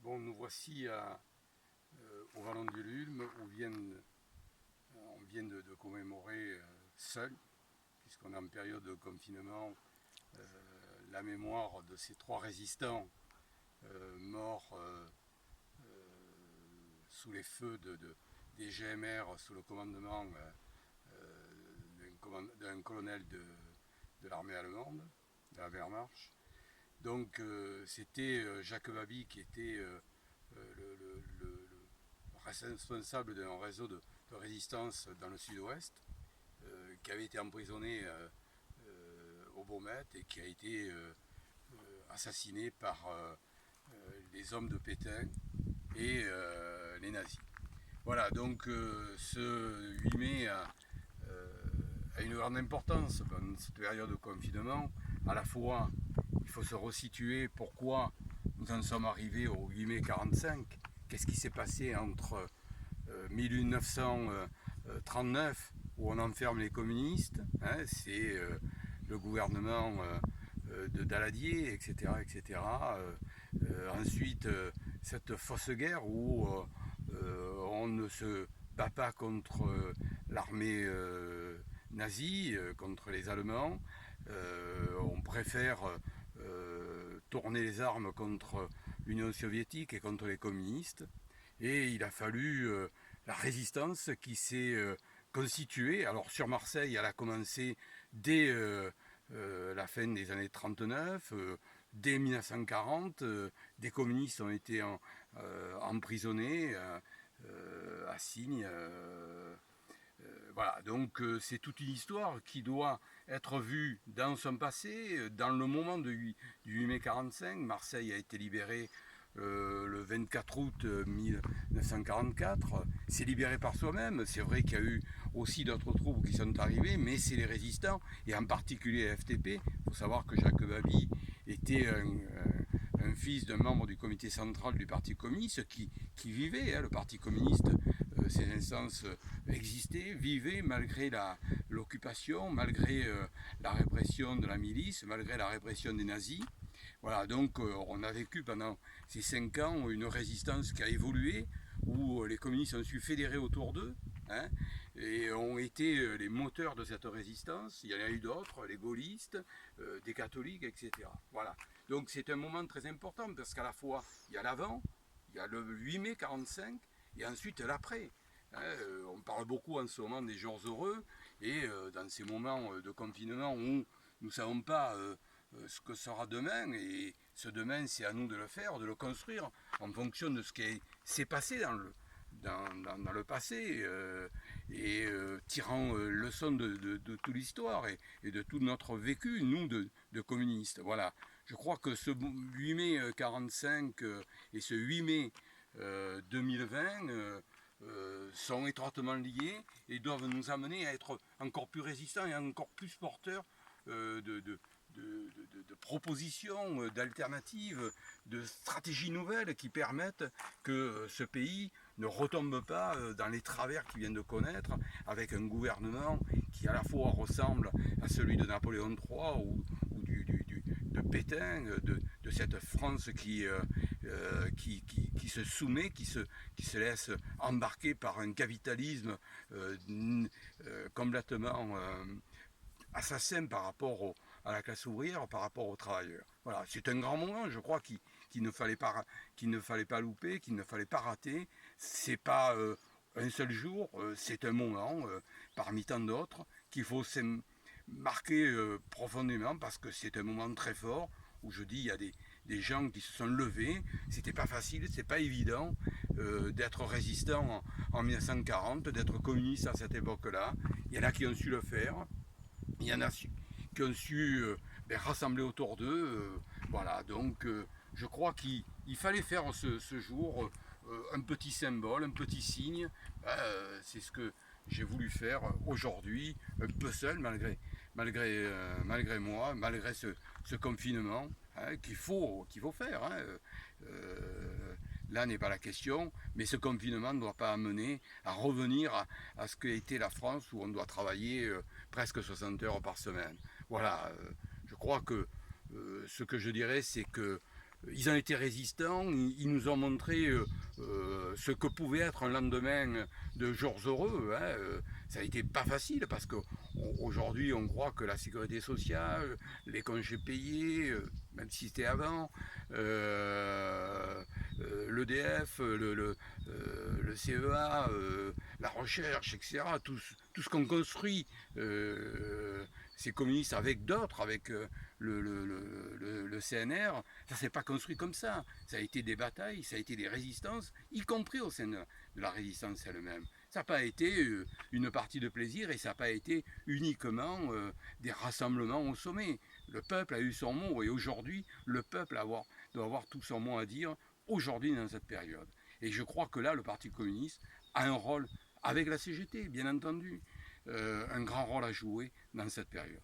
Bon, nous voici au Vallon du Lulme où on vient de commémorer seul, puisqu'on est en période de confinement, la mémoire de ces trois résistants morts sous les feux des GMR sous le commandement d'un colonel de l'armée allemande, de la Wehrmacht. Donc c'était Jacques Baby qui était le responsable d'un réseau de résistance dans le sud-ouest, qui avait été emprisonné au Beaumet et qui a été assassiné par les hommes de Pétain et les nazis. Voilà, donc ce 8 mai a une grande importance dans cette période de confinement. À la fois, il faut se resituer pourquoi nous en sommes arrivés au 8 mai 45. Qu'est-ce qui s'est passé entre 1939, où on enferme les communistes, hein, c'est le gouvernement de Daladier, etc. etc. Ensuite, cette fausse guerre où on ne se bat pas contre l'armée nazie, contre les Allemands. On préfère tourner les armes contre l'Union soviétique et contre les communistes. Et il a fallu la résistance qui s'est constituée. Alors sur Marseille, elle a commencé dès la fin des années 39, dès 1940, des communistes ont été emprisonnés à Signes. Voilà, donc c'est toute une histoire qui doit être vue dans son passé, dans le moment du 8 mai 45. Marseille a été libérée le 24 août 1944, s'est libéré par soi-même. C'est vrai qu'il y a eu aussi d'autres troupes qui sont arrivées, mais c'est les résistants, et en particulier la FTP. Il faut savoir que Jacques Baby était un fils d'un membre du comité central du Parti communiste qui vivait, hein, le Parti communiste, ses instances existaient, vivaient malgré l'occupation, malgré la répression de la milice, malgré la répression des nazis. Voilà, donc on a vécu pendant ces 5 ans une résistance qui a évolué, où les communistes ont su fédérer autour d'eux, hein, et ont été les moteurs de cette résistance. Il y en a eu d'autres, les gaullistes, des catholiques, etc. Voilà, donc c'est un moment très important, parce qu'à la fois, il y a l'avant, il y a le 8 mai 45, et ensuite l'après. Hein, on parle beaucoup en ce moment des jours heureux, et dans ces moments de confinement où nous ne savons pas ce que sera demain, et ce demain, c'est à nous de le faire, de le construire en fonction de ce qui s'est passé dans le passé, et tirant leçon de toute l'histoire et de tout notre vécu, nous, de communistes. Voilà. Je crois que ce 8 mai 45 et ce 8 mai 2020 sont étroitement liés et doivent nous amener à être encore plus résistants et encore plus porteurs de propositions, d'alternatives, de stratégies nouvelles qui permettent que ce pays ne retombe pas dans les travers qu'il vient de connaître, avec un gouvernement qui à la fois ressemble à celui de Napoléon III ou de Pétain, de cette France qui se soumet, qui se laisse embarquer par un capitalisme complètement assassin par rapport à la classe ouvrière, par rapport aux travailleurs. Voilà, c'est un grand moment, je crois, qu'il ne fallait pas louper, qu'il ne fallait pas rater. C'est pas un seul jour, c'est un moment parmi tant d'autres qu'il faut marquer profondément, parce que c'est un moment très fort où je dis il y a des gens qui se sont levés. C'était pas facile, c'est pas évident d'être résistant en 1940, d'être communiste à cette époque-là. Il y en a qui ont su le faire, il y en a qui ont su rassembler autour d'eux. Voilà, donc je crois qu'il fallait faire ce jour un petit symbole, un petit signe. C'est ce que j'ai voulu faire aujourd'hui, un peu seul, malgré moi, malgré ce confinement, hein, qu'il faut faire. Hein. Là n'est pas la question, mais ce confinement ne doit pas amener à revenir à ce qu'a été la France, où on doit travailler presque 60 heures par semaine. Voilà, je crois que ce que je dirais, c'est que ils ont été résistants, ils nous ont montré ce que pouvait être un lendemain de jours heureux. Hein. Ça a été pas facile parce qu'aujourd'hui on croit que la sécurité sociale, les congés payés, même si c'était avant, l'EDF, le CEA, la recherche, etc., tout ce qu'on construit, ces communistes avec d'autres, avec le CNR, ça ne s'est pas construit comme ça. Ça a été des batailles, ça a été des résistances, y compris au sein de la résistance elle-même. Ça n'a pas été une partie de plaisir et ça n'a pas été uniquement des rassemblements au sommet. Le peuple a eu son mot et aujourd'hui, le peuple doit avoir tout son mot à dire aujourd'hui dans cette période. Et je crois que là, le Parti communiste a un rôle, avec la CGT bien entendu, un grand rôle à jouer dans cette période.